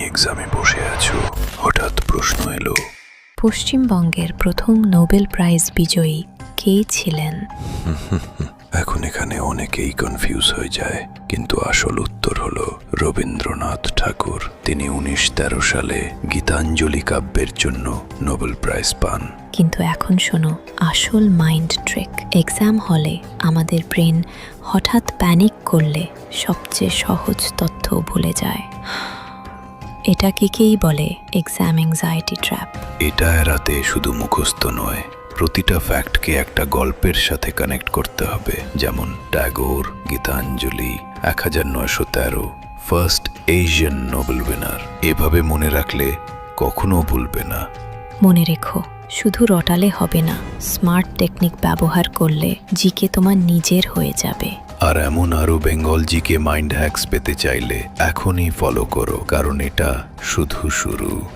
এক্সামে বসে আছো, হঠাৎ প্রশ্ন এলো, পশ্চিমবঙ্গের প্রথম নোবেল প্রাইজ বিজয়ী কে ছিলেন? এখন এখানে অনেকেই কনফিউজ হয়ে যায়, কিন্তু আসল উত্তর হলো রবীন্দ্রনাথ ঠাকুর। তিনি 1913 সালে গীতাঞ্জলি কাব্যের জন্য নোবেল প্রাইজ পান। কিন্তু এখন শোনো আসল মাইন্ড ট্রিক। এক্সাম হলে আমাদের ব্রেন হঠাৎ প্যানিক করলে সবচেয়ে সহজ তথ্য ভুলে যায়। এটাকেই বলে এক্সাম অ্যাংজাইটি ট্র্যাপ। এটা এড়াতে শুধু মুখস্থ নয়, প্রতিটা ফ্যাক্টকে একটা গল্পের সাথে কানেক্ট করতে হবে। যেমন Tagore, Gitanjali, 1913, first Asian Nobel winner. এভাবে মনে রাখলে কখনো ভুলবে না। মনে রেখো, শুধু রটালে হবে না, স্মার্ট টেকনিক ব্যবহার করলে জিকে তোমার নিজের হয়ে যাবে। আর এমন আরো বেঙ্গল জিকে মাইন্ড হ্যাকস পেতে চাইলে এখনই ফলো করো, কারণ এটা শুধু শুরু।